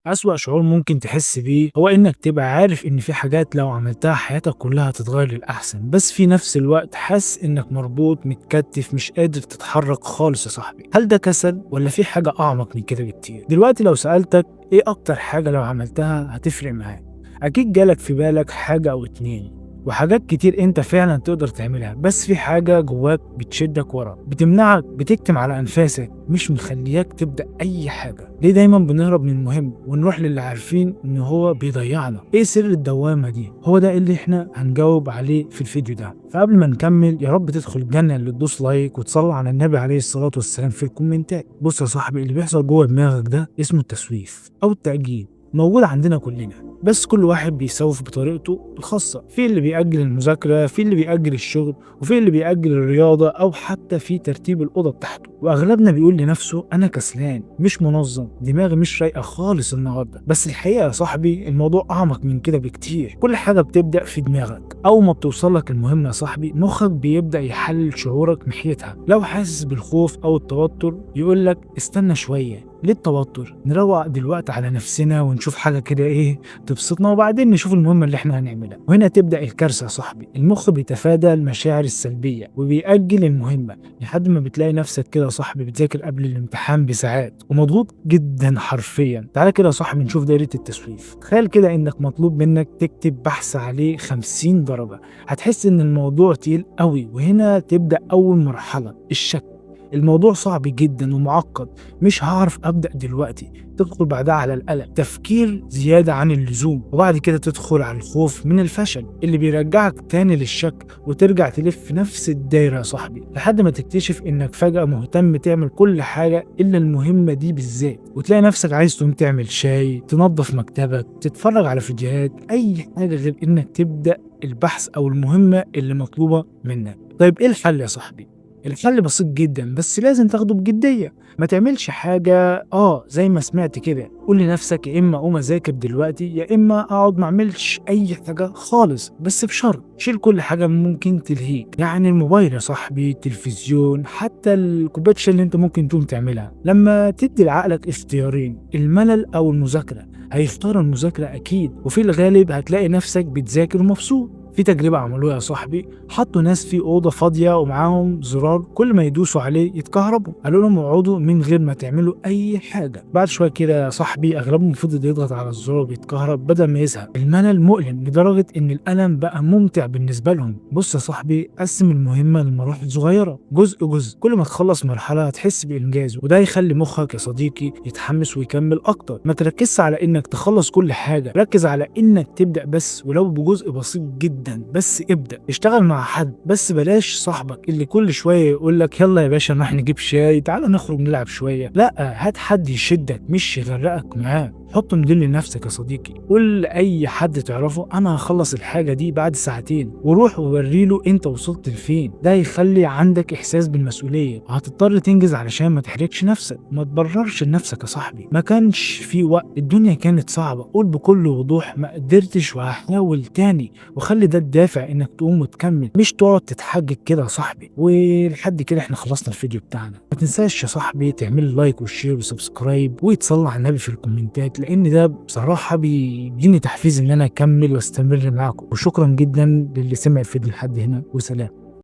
أسوأ شعور ممكن تحس بيه هو إنك تبقى عارف إن في حاجات لو عملتها حياتك كلها هتتغير للأحسن، بس في نفس الوقت حاسس إنك مربوط متكتف مش قادر تتحرك خالص يا صاحبي. هل ده كسل ولا في حاجة أعمق من كده بكتير؟ دلوقتي لو سألتك إيه أكتر حاجة لو عملتها هتفرق معاك، أكيد جالك في بالك حاجة أو اتنين، وحاجات كتير انت فعلا تقدر تعملها، بس في حاجة جواك بتشدك ورا، بتمنعك، بتكتم على انفاسك، مش مخلياك تبدأ اي حاجة. ليه دايما بنهرب من المهم ونروح للي عارفين ان هو بيضيعنا؟ ايه سر الدوامة دي؟ هو ده اللي احنا هنجاوب عليه في الفيديو ده. فقبل ما نكمل، يا رب تدخل الجنة اللي تدوس لايك وتصلي على النبي عليه الصلاة والسلام في الكومنتات. بص يا صاحبي، اللي بيحصل جوه دماغك ده اسمه التسويف او التأجيل، موجود عندنا كلنا، بس كل واحد بيسوف بطريقته الخاصة. في اللي بيأجل المذاكرة، في اللي بيأجل الشغل، وفي اللي بيأجل الرياضة، أو حتى في ترتيب الأوضة بتاعته. وأغلبنا بيقول لنفسه أنا كسلان، مش منظم، دماغي مش رايقة خالص النهاردة. بس الحقيقة يا صاحبي الموضوع أعمق من كده بكتير. كل حاجة بتبدأ في دماغك. أول ما بتوصلك المهمة يا صاحبي، مخك بيبدأ يحلل شعورك ناحيتها. لو حاسس بالخوف أو التوتر يقولك استنى شوية، ليه التوتر؟ نروق دلوقتي على نفسنا ونشوف حاجة كده ايه تبسطنا، وبعدين نشوف المهمة اللي احنا هنعملها. وهنا تبدأ الكارثة يا صاحبي. المخ بيتفادى المشاعر السلبية وبيأجل المهمة لحد ما بتلاقي نفسك كده يا صاحبي بتذاكر قبل الامتحان بساعات ومضغوط جدا حرفيا. تعالى كده يا صاحبي نشوف دايرة التسويف. تخيل كده انك مطلوب منك تكتب بحث عليه 50 درجة، هتحس ان الموضوع تقيل قوي. وهنا تبدأ اول مرحلة، الشك. الموضوع صعب جدا ومعقد، مش هعرف ابدا دلوقتي. تدخل بعدها على القلق، تفكير زياده عن اللزوم، وبعد كده تدخل على الخوف من الفشل اللي بيرجعك تاني للشك، وترجع تلف في نفس الدايره يا صاحبي لحد ما تكتشف انك فجاه مهتم تعمل كل حاجه الا المهمه دي بالذات. وتلاقي نفسك عايز تقوم تعمل شاي، تنظف مكتبك، تتفرج على فيديوهات، اي حاجه غير انك تبدا البحث او المهمه اللي مطلوبه منك. طيب ايه الحل يا صاحبي؟ الحل بسيط جدا، بس لازم تاخده بجدية. ما تعملش حاجة زي ما سمعت كده. قول لنفسك يا اما اقوم اذاكر دلوقتي، يا اما اقعد ما اعملش اي حاجة خالص، بس بشرط شيل كل حاجة ممكن تلهيك. يعني الموبايل يا صاحبي، التلفزيون، حتى الكوباية الشاي اللي انت ممكن تقوم تعملها. لما تدي لعقلك اختيارين، الملل او المذاكرة، هيختار المذاكرة اكيد، وفي الغالب هتلاقي نفسك بتذاكر ومبسوط. في تجربة عملوها يا صاحبي، حطوا ناس في أوضة فاضية ومعاهم زرار كل ما يدوسوا عليه يتكهربوا. قالوا لهم اقعدوا من غير ما تعملوا أي حاجة. بعد شوية كده يا صاحبي أغلبهم فضل يضغط على الزرار وبيتكهرب بدل ما يزهق. الملل مؤلم لدرجة إن الألم بقى ممتع بالنسبة لهم. بص يا صاحبي، قسم المهمة لمراحل صغيرة، جزء جزء. كل ما تخلص مرحلة هتحس بإنجاز، وده يخلي مخك يا صديقي يتحمس ويكمل أكتر. ما تركزش على إنك تخلص كل حاجة، ركز على إنك تبدأ بس، ولو بجزء بسيط جدا، بس ابدأ. اشتغل مع حد، بس بلاش صاحبك اللي كل شوية يقول لك يلا يا باشا نروح نجيب شاي، تعالى نخرج نلعب شوية. لا، هات حد يشدك مش يغرقك معاه. حط مدير لنفسك يا صديقي. قول لأي حد تعرفه أنا هخلص الحاجة دي بعد ساعتين، وروح ووريله أنت وصلت لفين. ده يخلي عندك إحساس بالمسؤولية، وهتضطر تنجز علشان ما تحرجش نفسك. ما تبررش لنفسك يا صاحبي، ما كانش في وقت، الدنيا كانت صعبة. قول بكل وضوح ما قدرتش وهحاول تاني، وخلي ده الدافع إنك تقوم وتكمل، مش تقعد تتحجج كده يا صاحبي. ولحد كده احنا خلصنا الفيديو بتاعنا. ما تنساش يا صاحبي تعمل لايك وشير وسبسكرايب وتصلي على النبي في الكومنتات، لان ده بصراحه بيديني تحفيز ان انا اكمل واستمر معاكم. وشكرا جدا للي سمع الفيديو لحد هنا، وسلام.